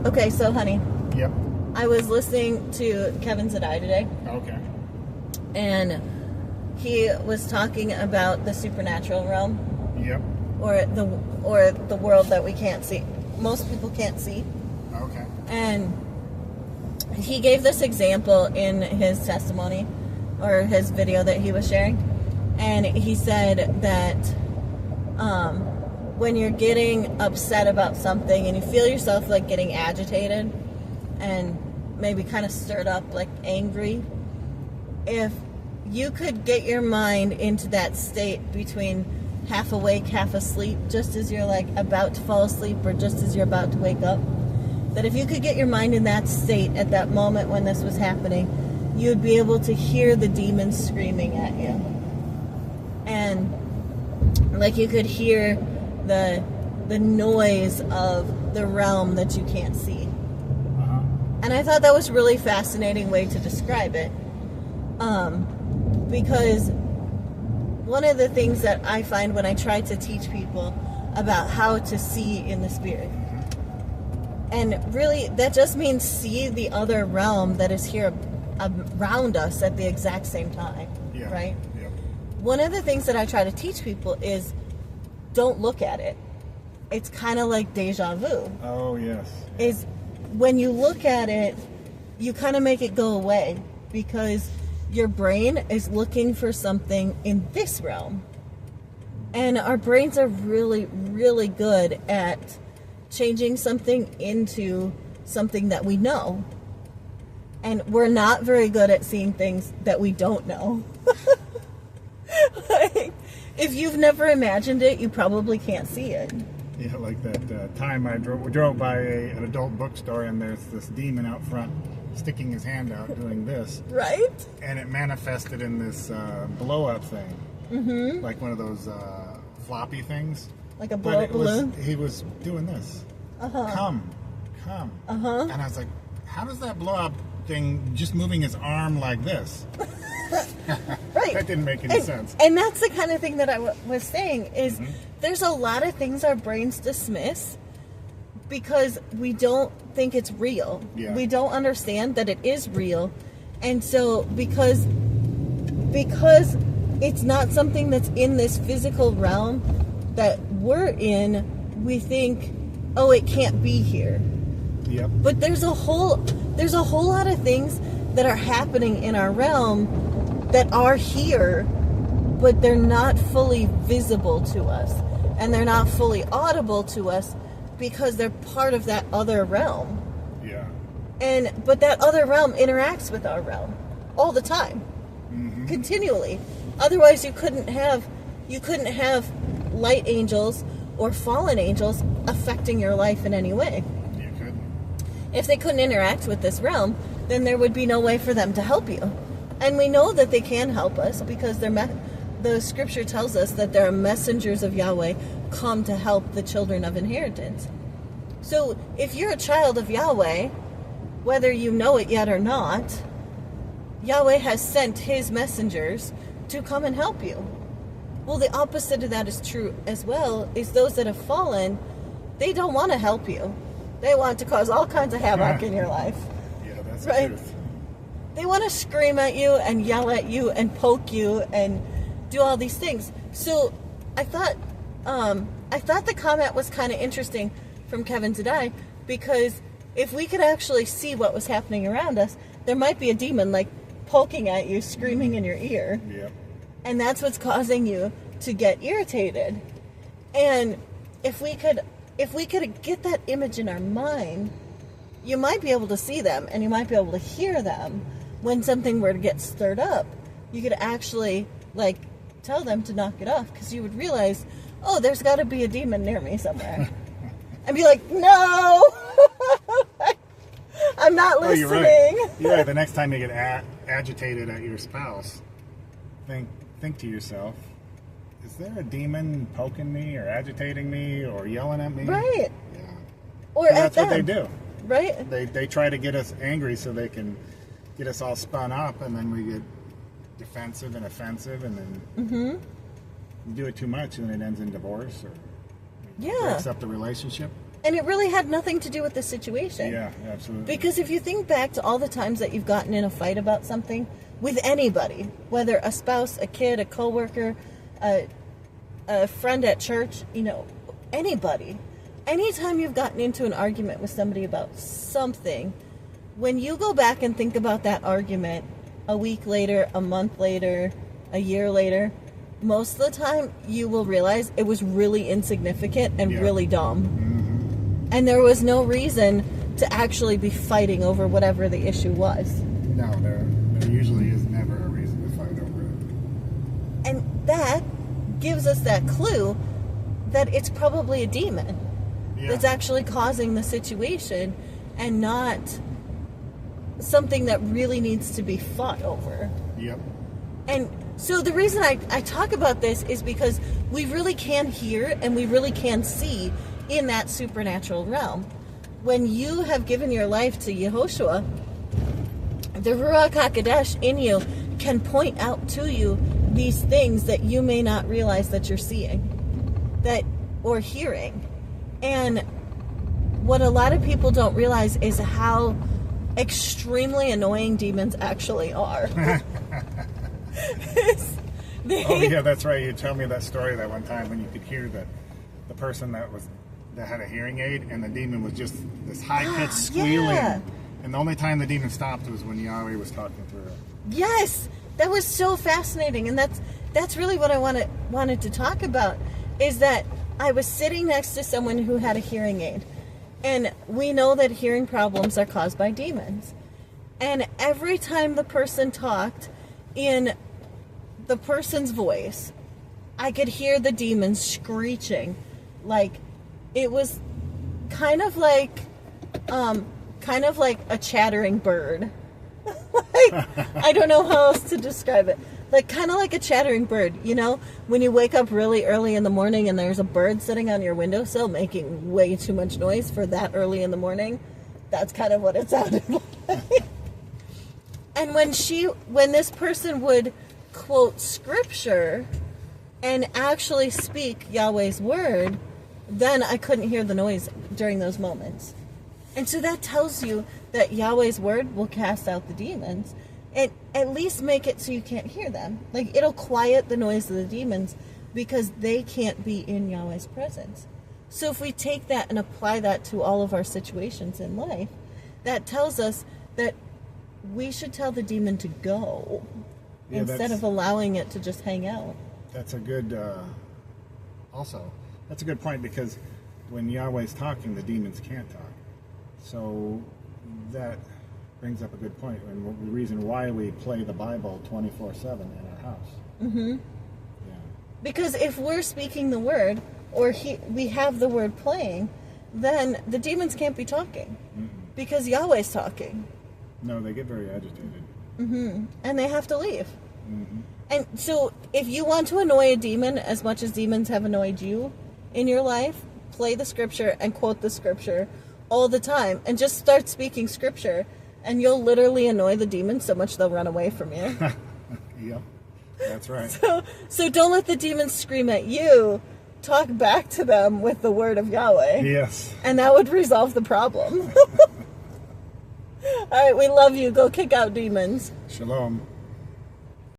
Okay, so honey. Yep. I was listening to Kevin Zadai today. Okay. And he was talking about the supernatural realm. Yep. Or the world that we can't see. Most people can't see. Okay. And he gave this example in his testimony or his video that he was sharing. And he said that when you're getting upset about something and you feel yourself like getting agitated and maybe kind of stirred up, like angry, if you could get your mind into that state between half awake, half asleep, just as you're like about to fall asleep or just as you're about to wake up, that if you could get your mind in that state at that moment when this was happening, you would be able to hear the demons screaming at you. And like you could hear the noise of the realm that you can't see. Uh-huh. And I thought that was a really fascinating way to describe it. Because one of the things that I find when I try to teach people about how to see in the spirit, and really that just means see the other realm that is here around us at the exact same time, right? Yep. One of the things that I try to teach people is don't look at it. It's kind of like deja vu. Oh, yes. Is when you look at it, you kind of make it go away because your brain is looking for something in this realm. And our brains are really, really good at changing something into something that we know. And we're not very good at seeing things that we don't know. Like, if you've never imagined it, you probably can't see it. Yeah, like that time I drove by an adult bookstore and there's this demon out front sticking his hand out doing this. Right? And it manifested in this blow-up thing. Mm-hmm. Like one of those floppy things. Like a blow-up balloon? He was doing this. Uh-huh. Come. Uh-huh. And I was like, how does that blow-up thing just moving his arm like this? Right. That didn't make any sense. And that's the kind of thing that I was saying is there's a lot of things our brains dismiss because we don't think it's real. Yeah. We don't understand that it is real. And so because it's not something that's in this physical realm that we're in, we think, oh, it can't be here. Yep. But there's a whole lot of things that are happening in our realm that are here, but they're not fully visible to us. And they're not fully audible to us because they're part of that other realm. Yeah. But that other realm interacts with our realm all the time. Continually. Otherwise you couldn't have light angels or fallen angels affecting your life in any way. You couldn't. If they couldn't interact with this realm, then there would be no way for them to help you. And we know that they can help us because the scripture tells us that there are messengers of Yahweh come to help the children of inheritance. So if you're a child of Yahweh, whether you know it yet or not, Yahweh has sent his messengers to come and help you. Well, the opposite of that is true as well, is those that have fallen, they don't want to help you. They want to cause all kinds of havoc in your life. Yeah, that's right? the truth. They want to scream at you and yell at you and poke you and do all these things. So I thought the comment was kind of interesting from Kevin Zadai because if we could actually see what was happening around us, there might be a demon like poking at you, screaming in your ear. Yep. And that's what's causing you to get irritated. And if we could get that image in our mind, you might be able to see them and you might be able to hear them when something were to get stirred up. You could actually like tell them to knock it off because you would realize, oh, there's got to be a demon near me somewhere. And be like, no, I'm not listening. You're right. You're right. The next time you get agitated at your spouse, think to yourself, is there a demon poking me or agitating me or yelling at me? Right. Yeah. Or at that's what they do. Right. They try to get us angry so they can get us all spun up, and then we get defensive and offensive, and then you do it too much, and it ends in divorce or breaks up the relationship. And it really had nothing to do with the situation. Yeah, absolutely. Because if you think back to all the times that you've gotten in a fight about something with anybody, whether a spouse, a kid, a coworker, a friend at church, anybody, anytime you've gotten into an argument with somebody about something, when you go back and think about that argument a week later, a month later, a year later, most of the time you will realize it was really insignificant and really dumb. Mm-hmm. And there was no reason to actually be fighting over whatever the issue was. No, there usually is never a reason to fight over it. And that gives us that clue that it's probably a demon that's actually causing the situation and not something that really needs to be fought over. Yep. And so the reason I talk about this is because we really can hear and we really can see in that supernatural realm. When you have given your life to Yahshua, the Ruach Hakodesh in you can point out to you these things that you may not realize that you're seeing or hearing. And what a lot of people don't realize is how extremely annoying demons actually are. Oh yeah, that's right. You told me that story that one time when you could hear the person that had a hearing aid, and the demon was just this high-pitched squealing. Yeah. And the only time the demon stopped was when Yahweh was talking through it. Yes, that was so fascinating, and that's really what I wanted to talk about. Is that I was sitting next to someone who had a hearing aid, and we know that hearing problems are caused by demons. And every time the person talked in the person's voice, I could hear the demons screeching, like it was kind of like a chattering bird. I don't know how else to describe it. Like kind of like a chattering bird, when you wake up really early in the morning and there's a bird sitting on your windowsill making way too much noise for that early in the morning. That's kind of what it sounded like. And when this person would quote scripture and actually speak Yahweh's word, then I couldn't hear the noise during those moments. And so that tells you that Yahweh's word will cast out the demons, and at least make it so you can't hear them. Like, it'll quiet the noise of the demons because they can't be in Yahweh's presence. So if we take that and apply that to all of our situations in life, that tells us that we should tell the demon to go instead of allowing it to just hang out. That's a good, that's a good point, because when Yahweh's talking, the demons can't talk. So that brings up a good point, and the reason why we play the Bible 24/7 in our house. Mm-hmm. Yeah. Because if we're speaking the word, or we have the word playing, then the demons can't be talking. Mm-mm. Because Yahweh's talking. No, they get very agitated. Mm-hmm. And they have to leave. Mm-hmm. And so if you want to annoy a demon as much as demons have annoyed you in your life, play the scripture and quote the scripture all the time, and just start speaking scripture, and you'll literally annoy the demons so much they'll run away from you. Yep, that's right. So don't let the demons scream at you. Talk back to them with the word of Yahweh. Yes. And that would resolve the problem. All right, we love you. Go kick out demons. Shalom.